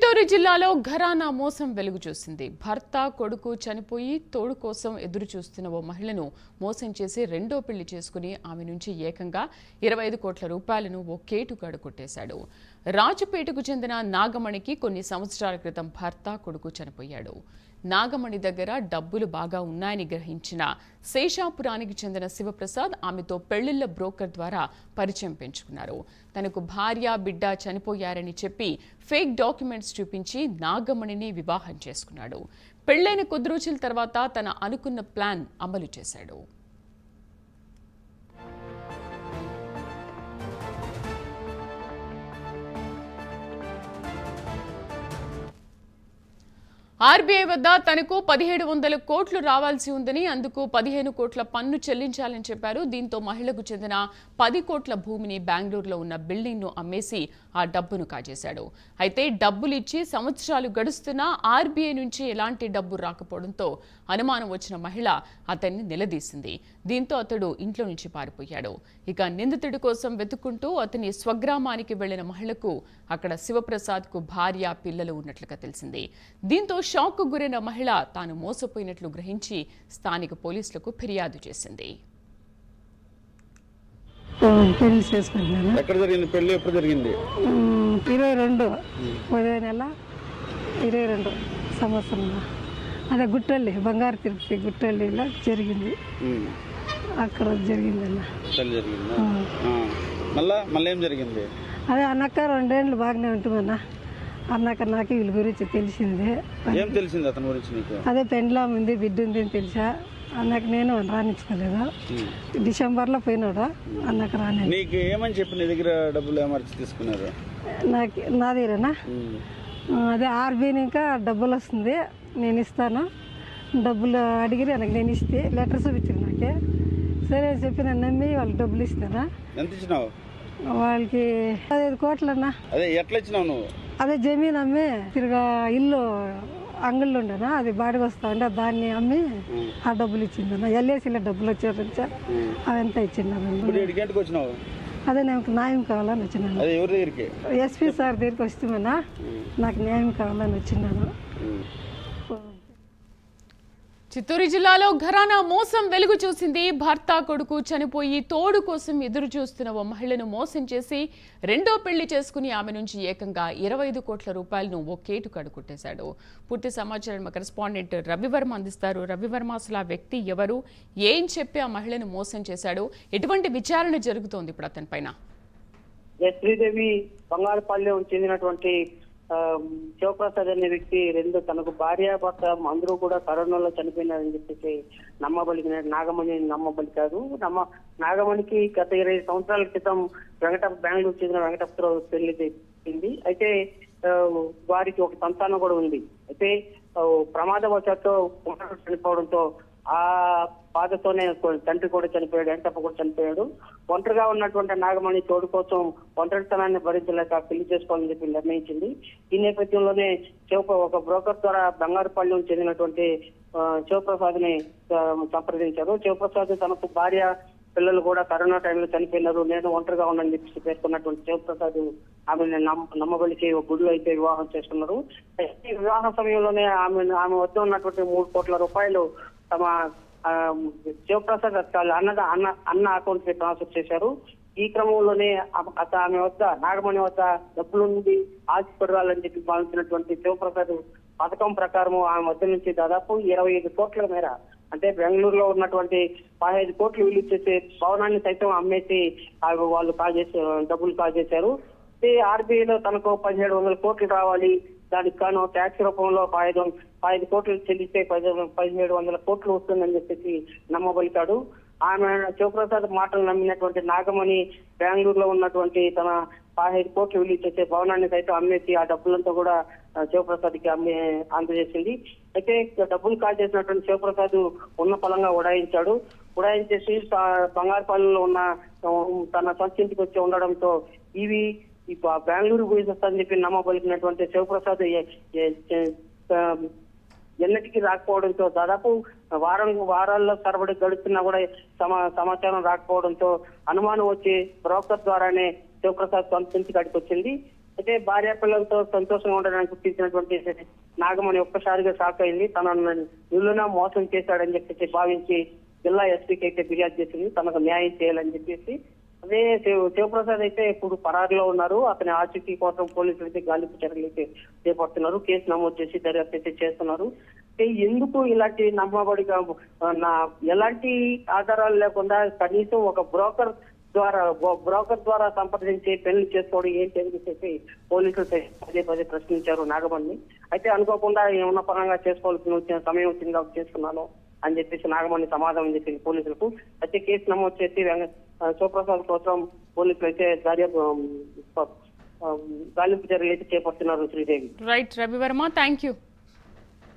చిత్తూరు జిల్లాలో ఘరానా మోసం వెలుగు చూసింది. భర్త కొడుకు చనిపోయి తోడు కోసం ఎదురు చూస్తున్న ఓ మహిళను మోసం చేసి రెండో పెళ్లి చేసుకుని ఆమె నుంచి ఏకంగా 25 కోట్ల రూపాయలను ఓ కేటుగాడు కొట్టేశాడు. రాజుపేటకు చెందిన నాగమణికి కొన్ని సంవత్సరాల క్రితం భర్త కొడుకు చనిపోయాడు. నాగమణి దగ్గర డబ్బులు బాగా ఉన్నాయని గ్రహించిన శేషాపురానికి చెందిన శివప్రసాద్ ఆమెతో పెళ్లిళ్ల బ్రోకర్ ద్వారా పరిచయం పెంచుకున్నారు. తనకు భార్య బిడ్డ చనిపోయారని చెప్పి ఫేక్ డాక్యుమెంట్స్ చూపించి నాగమణిని వివాహం చేసుకున్నాడు. పెళ్లైన కొద్ది రోజుల తర్వాత తన అనుకున్న ప్లాన్ అమలు చేశాడు. ఆర్బీఐ వద్ద తనకు 1700 కోట్లు రావాల్సి ఉందని, అందుకు 15 కోట్ల పన్ను చెల్లించాలని చెప్పారు. దీంతో మహిళకు చెందిన 10 కోట్ల భూమిని బెంగళూరులో ఉన్న బిల్డింగ్ ను అమ్మేసి ఆ డబ్బును కాజేశాడు. అయితే డబ్బులిచ్చి సంవత్సరాలు గడుస్తున్నా ఆర్బీఐ నుంచి ఎలాంటి డబ్బు రాకపోవడంతో అనుమానం వచ్చిన మహిళ అతన్ని నిలదీసింది. దీంతో అతడు ఇంట్లో నుంచి పారిపోయాడు. ఇక నిందితుడి కోసం వెతుక్కుంటూ అతని స్వగ్రామానికి వెళ్లిన మహిళకు అక్కడ శివప్రసాద్ కు భార్య పిల్లలు ఉన్నట్లుగా తెలిసింది. దీంతో షాక్ గురైన మహిళ తాను మోసపోయినట్లు గ్రహించి స్థానిక పోలీసులకు ఫిర్యాదు చేసింది. పెళ్లి చేసుకుంటున్నాను. ఎక్కడ జరిగింది పెళ్లి? ఎప్పుడు జరిగింది? 22 నెల 22 సంవత్సరం. అదే గుట్టల్లి బంగారు తిరుపతి గుట్టల్లిలో జరిగింది. అక్కడ జరిగిందన్న. మళ్ళీ ఏం జరిగింది? అదే అన్నక్క 2 ఏళ్ళు బాగానే ఉంటుందన్న. అన్నాక నాకు వీళ్ళ గురించి తెలిసింది. ఏం తెలిసింది అతని గురించి నీకు? అదే పెండ్లా ఉంది బిడ్డ ఉంది అని తెలిసా. అన్నకు నేను రానిచ్చుకోలేదు. డిసెంబర్లో పోయినాడు. అన్నకు రాని. నీకు ఏమని చెప్పి నీ దగ్గర డబ్బులు ఏమర్చి తీసుకున్నారు? నా దగ్గరనా? అదే ఆర్బీఐ ఇంకా డబ్బులు వస్తుంది నేను ఇస్తాను, డబ్బులు అడిగిరి నాకు నేను ఇస్తే లెటర్ చూపించారు నాకే. సరే అని చెప్పి నన్ను నమ్మి వాళ్ళకి డబ్బులు ఇస్తానా. ఎంత ఇచ్చినావు వాళ్ళకి? 15 కోట్లు అన్న. అదే ఎట్లా ఇచ్చినావు నువ్వు? అదే జమీన్ అమ్మి తిరిగా ఇల్లు అంగళ్ళు ఉండేనా, అది బాడికి వస్తా ఉండే దాన్ని అమ్మి ఆ డబ్బులు ఇచ్చిందన్న. ఎల్ఐసీలో డబ్బులు వచ్చారు అవంతా ఇచ్చింది. అదే నాకు న్యాయం కావాలని వచ్చినాను. ఎస్పీ సార్ దగ్గరికి వస్తామన్నా నాకు న్యాయం కావాలని వచ్చినాను. చిత్తూరు జిల్లాలో ఘరానా మోసం వెలుగు చూసింది. భర్త కొడుకు చనిపోయి తోడు కోసం ఎదురు చూస్తున్న ఓ మహిళను మోసం చేసి రెండో పెళ్లి చేసుకుని ఆమె నుంచి ఏకంగా 25 కోట్ల రూపాయలను ఓ కేటుగాడు కొట్టేశాడు. పూర్తి సమాచారం మా కరెస్పాండెంట్ రవివర్మ అందిస్తారు. రవివర్మ, అసలు ఆ వ్యక్తి ఎవరు, ఏం చెప్పి ఆ మహిళను మోసం చేశాడు, ఎటువంటి విచారణ జరుగుతోంది ఇప్పుడు అతని పైన? శ్రీదేవి బంగారుపాళ్యం చెందినటువంటి శివప్రసాద్ అనే వ్యక్తి తనకు భార్య భర్త అందరూ కూడా కరోనాలో చనిపోయినారని చెప్పేసి నాగమణి నమ్మబలికాడు. నాగమణికి గత 20 సంవత్సరాల క్రితం బెంగళూరు చెందిన వెంకటప్పరావు పెళ్లి జరిగింది. అయితే వారికి ఒక సంతానం కూడా ఉంది. అయితే ప్రమాదవశాత్తు కుమారుడు చనిపోవడంతో ఆ బాధతోనే తండ్రి కూడా చనిపోయాడు, వెంకటప్ప కూడా చనిపోయాడు. ఒంటరిగా ఉన్నటువంటి నాగమణి తోడు కోసం ఒంటరితనాన్ని భరించలేక పెళ్లి చేసుకోవాలని చెప్పి నిర్ణయించింది. ఈ నేపథ్యంలోనే ఒక బ్రోకర్ ద్వారా బంగారుపాళ్యం చెందినటువంటి శివప్రసాద్ ని సంప్రదించారు. శివప్రసాద్ తనకు భార్య పిల్లలు కూడా కరోనా టైంలో చనిపోయినారు, నేను ఒంటరిగా ఉన్నానని చెప్పి పేర్కొన్నటువంటి శివప్రసాద్ ఆమెను నమ్మబలికి ఒక గుడిలో అయితే వివాహం చేసుకున్నారు. ఈ వివాహ సమయంలోనే ఆమె వద్ద ఉన్నటువంటి 3 కోట్ల రూపాయలు తమ శివప్రసాద్ అన్న అకౌంట్ కి ట్రాన్స్ఫర్ చేశారు. ఈ క్రమంలోనే ఆమె వద్ద నాగమణి వద్ద డబ్బులు నుండి ఆశపడాలని చెప్పి భావించినటువంటి శివప్రసాద్ పథకం ప్రకారం ఆమె వద్ద నుంచి దాదాపు 25 కోట్ల మేర, అంటే బెంగళూరులో ఉన్నటువంటి 15 కోట్లు విలువ చేసే భవనాన్ని సైతం అమ్మేసి వాళ్ళు డబ్బులు కాజేశారు. ఆర్బీఐలో తనకు 1700 కోట్లు రావాలి, దానికి గాను ట్యాక్స్ రూపంలో 5 కోట్లు చెల్లిస్తే 1700 కోట్లు వస్తుందని చెప్పేసి నమ్మబలికాడు. ఆమె శివప్రసాద్ మాటలు నమ్మినటువంటి నాగమణి బెంగళూరులో ఉన్నటువంటి తన 15 కోట్లు విలువ చేసే భవనాన్ని సైతం అమ్మేసి ఆ డబ్బులంతా కూడా శివప్రసాద్ కి అందజేసింది. అయితే డబ్బులు కాల్ చేసినటువంటి శివప్రసాద్ ఉన్న పలంగా ఉడాయించేసి బంగారుపాలెంలో ఉన్న తన సొంత ఇంటికి వచ్చి ఉండడంతో ఇవి బెంగళూరు పోయి వస్తారని చెప్పి నమ్మబలికినటువంటి శివప్రసాద్ ఎన్నటికీ రాకపోవడంతో దాదాపు వారాల్లో తరబడి గడుస్తున్నా కూడా సమాచారం రాకపోవడంతో అనుమానం వచ్చి బ్రోకర్ ద్వారానే శివప్రసాద్ సొంత ఇంటికి అడిగి వచ్చింది. అయితే భార్య పిల్లలతో సంతోషంగా ఉండడానికి గుర్తించినటువంటి నాగమణి ఒక్కసారిగా షాక్ అయింది. తనను నిలున మోసం చేశాడని చెప్పేసి భావించి జిల్లా ఎస్పీకి అయితే ఫిర్యాదు చేసింది, తనకు న్యాయం చేయాలని చెప్పేసి. అదే శివప్రసాద్ అయితే ఇప్పుడు పరారులో ఉన్నారు. అతని ఆచూకీ కోసం పోలీసులు అయితే గాలింపు చర్యలు అయితే చేపడుతున్నారు. కేసు నమోదు చేసి దర్యాప్తు అయితే చేస్తున్నారు. ఎందుకు ఇలాంటి నమ్మబడిగా ఎలాంటి ఆధారాలు లేకుండా కనీసం ఒక బ్రోకర్ ద్వారా సంప్రదించి పెళ్లి చేసుకోవడం ఏంటి అని చెప్పి పోలీసులు పదే పదే ప్రశ్నించారు నాగమణిని. అయితే అనుకోకుండా ఏమన్నా పరంగా చేసుకోవాల్సిన వచ్చిన సమయం వచ్చింది కాబట్టి చేసుకున్నాను అని చెప్పేసి నాగమణి సమాధానం చెప్పింది పోలీసులకు. అయితే కేసు నమోదు చేసి శివప్రసాద్ కోసం పోలీసులు అయితే గాలింపు చర్యలు అయితే చేపడుతున్నారు Sridevi. Right Ravi Varma, thank you.